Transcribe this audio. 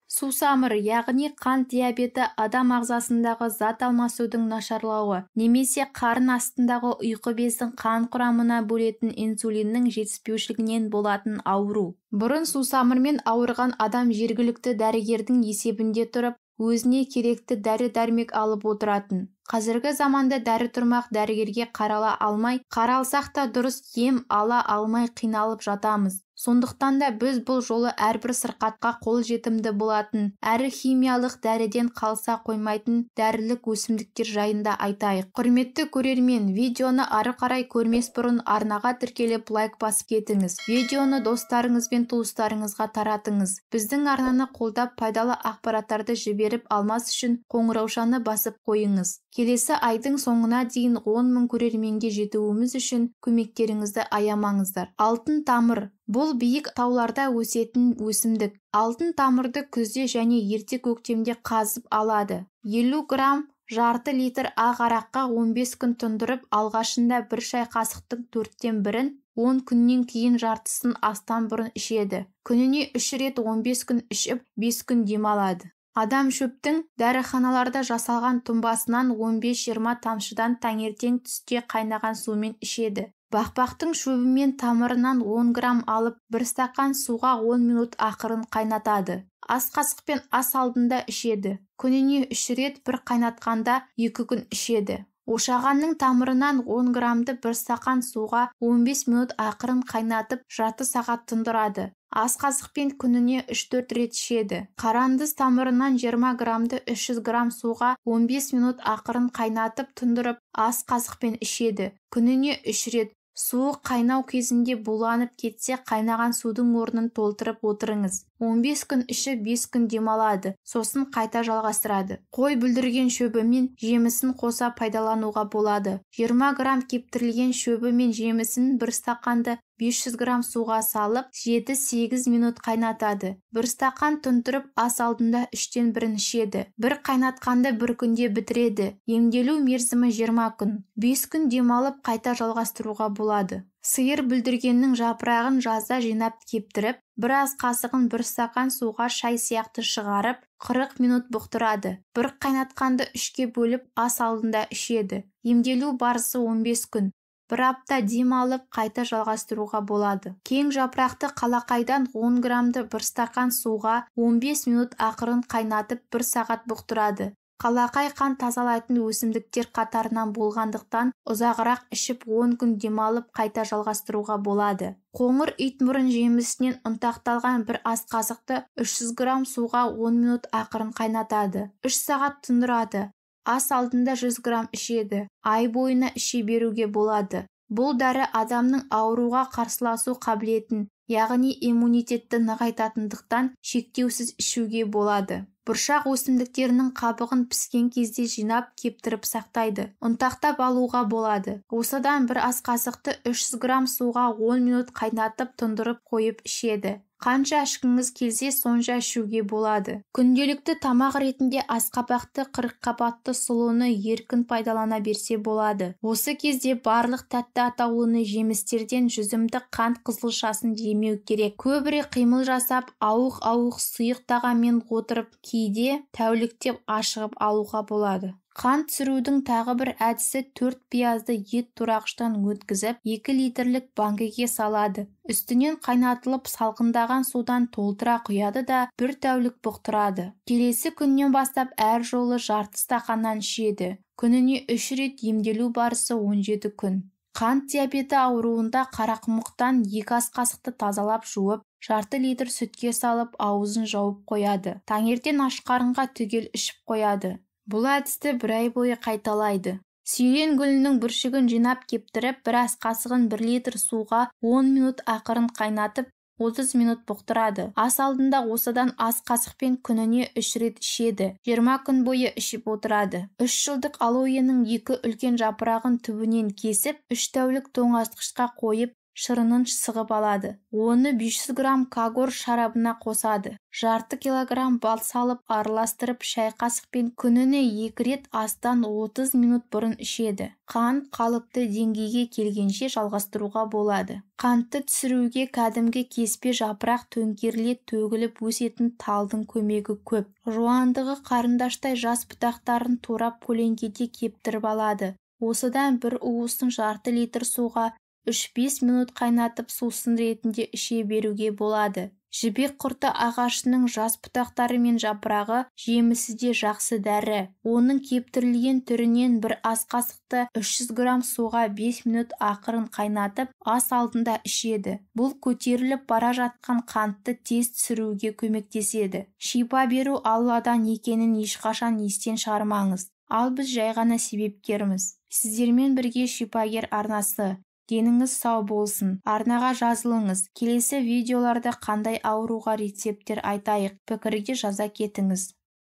Сусамыр, яғни қант диабеті адам ағзасындағы зат алмасудың нашарлауы немесе қарын астындағы ұйқы бездің қан құрамына бөлетін инсулиннің жетіспеушілігінен болатын ауру. Бұрын сусамырмен ауырған адам жергілікті дәрігердің есебінде тұрып, өзіне керекті дәрі-дәрмек алып отыратын. Қазіргі заманда дәрі-тұрмақ дәрігерге қарала алмай, қаралсақ та дұрыс ем ала алмай қиналып жатамыз. Сондықтан да біз бұл жолы әрбір сырқатқа қол жетімді болатын, әрі химиялық дәріден қалса қоймайтын дәрілік өсімдіктер жайында айтайық. Құрметті көрермен, видеоны ары қарай көрмес бұрын арнаға тіркеліп лайк басып кетіңіз. Видеоны достарыңыз бен туыстарыңызға таратыңыз. Біздің арнаны қолдап пайдалы ақпараттарды жіберіп алмас үшін қоңыраушаны басып қойыңыз. Келесі айдың соңына дейін 10 мың көрерменге жетуіміз үшін көмектеріңізді аямаңыздар. Алтын тамыр. Бұл биік тауларда өсетін өсімдік. Алтын тамырды күзде және ерте көктемде қазып алады. 50 грамм жарты литр ақ араққа 15 күн тұндырып, алғашында бір шай қасықтың 4-тен 1-ін, 10 күннен кейін жартысын астан бұрын ішеді. Күніне 3 рет 15 күн ішіп, 5 күн демалады. Адам шөптің дәріханаларда жасалған тұнбасынан 15-20 тамшыдан таңертең түсте қайнаған сумен ішеді. Бақбақтың шөбі мен тамырынан 10 грамм алып, бір стақан суға 10 минут ақырын қайнатады. Ас қасықпен ас алдында ішеді. Күніне 3 рет, бір қайнатқанда 2 күн ішеді. Ошағанның тамырынан 10 граммды бір стақан суға 15 минут ақырын қайнатып, жарты сағат тұндырады. Ас қасықпен күніне 3-4 рет ішеді. Қарандыз тамырынан 20 граммды 300 грамм суға 15 минут ақырын қайнатып тұндырып, ас қасықпен ішеді. Күніне 3 рет. Суы қайнау кезінде буланып кетсе, қайнаған судың орнын толтырып отырыңыз. 15 күн ішіп 5 күн демалады, сосын қайта жалғастырады. Қой бүлдірген шөбі мен жемісін қоса пайдалануға болады. 20 грамм кептірілген шөбі мен жемісін бір стақанды 500 грамм суға салып, 7-8 минут қайнатады. Бір стақан тұндырып, ас алдында 3-тен 1-ін ішеді. Бір қайнатқанды бір күнде бітіреді. Емделу мерзімі 20 күн. 5 күн демалып, қайта жалғастыруға болады. Сиыр бүлдіргеннің жапырағын жазда жинап кептіріп, бір ас қасығын бір стақан суға шай сияқты шығарып, 40 минут бұқтырады. Бір қайнатқанды 3-ке бөліп, ас алдында ішеді. Емделу барысы 15 күн. Бір апта дем алып, қайта жалғастыруға болады. Кең жапырақты қалақайдан 10 граммды бір стақан суға 15 минут ақырын қайнатып, 1 сағат бұқтырады. Қалақай қан тазалайтын өсімдіктер қатарынан болғандықтан, ұзағырақ ішіп 10 күн демалып, қайта жалғастыруға болады. Қоңыр итмұрын жемісінен ұнтақталған бір ас қасықты 300 грамм суға 10 минут ақырын қайнатады. 3 сағат тұндырады. Ас алдында 100 грамм ішеді. Ай бойына іше беруге болады. Бұл дәрі адамның ауруға қарсыласу қабілетін, яғни иммунитетті нығайтатындықтан шектеусіз ішуге болады. Бұршақ өсімдіктерінің қабығын піскен кезде жинап, кептіріп сақтайды. Ұнтақтап алуға болады. Осыдан бір ас қасықты 300 грамм суға 10 минут қайнатып, тұндырып қойып ішеді. Қанша ішкіңіз келсе, сонша ішуге болады. Күнделікті тамақ ретінде асқабақты 40 қабатты сұлыны еркін пайдалана берсе болады. Осы кезде барлық тәтті атаулыны жемістерден жүзімдік қант қызылшасын жемеу керек. Көбірек қимыл жасап, ауық-ауық сұйық тағаммен отырып, кейде тәуліктеп ашығып алуға болады. Қант түсірудің тағы бір әдісі 4 пиязды ет турағыштан өткізіп, 2 литрлік банкіге салады. Үстінен қайнатылып салқындаған судан толтыра құяды да 1 тәулік бұқтырады. Келесі күннен бастап әр жолы жарты стақаннан ішеді. Күніне 3 рет емделу барысы 17 күн. Қант диабеті ауруында қарақұмықтан 2 ас қасықты тазалап жуып, жарты литр сүтке салып, аузын жауып қояды. Таңертең аш қарынға түгел ішіп қояды. Бұл әдісті 1 ай бойы қайталайды. Сүйрен гүлінің бүршігін жинап кептіріп, бір ас қасығын 1 литр суға 10 минут ақырын қайнатып, 30 минут бұқтырады. Ас алдында осыдан ас қасықпен күніне 3 рет ішеді. 20 күн бойы ішіп отырады. 3 жылдық алоэның 2 үлкен жапырағын түбінен кесіп, 3 тәулік тоңазытқышқа қойып, шырынын сығып алады. Оны 500 грамм кагор шарабына қосады. Жарты килограмм бал салып араластырып шай қасықпен күніне 2 рет астан 30 минут бұрын ішеді. Қант қалыпты деңгейге келгенше жалғастыруға болады. Қантты түсіруге кәдімгі кеспе жапырақ төңкеріле төгіліп өсетін талдың көмегі көп. Жуандығы қарындаштай жас бұтақтарын турап көлеңкеде кептіріп алады. Осыдан бір уыстың жарты литр суға 3-5 минут қайнатып сусын ретінде іше беруге болады. Жібек құрты ағашының жас бұтақтары мен жапырағы жемісі де жақсы дәрі. Оның кептірілген түрінен бір ас қасықты 300 грамм суға 5 минут ақырын қайнатып, ас алдында ішеді. Бұл көтеріліп бара жатқан қантты тез түсіруге көмектеседі. Шипа беру Алладан екенін ешқашан естен шығармаңыз. Ал біз жай ғана себепкерміз. Сіздермен бірге шипагер арнасы. Деніңіз сау болсын. Арнаға жазылыңыз. Келесі видеоларда қандай ауруға рецепттер айтайық, пікірге жаза кетіңіз.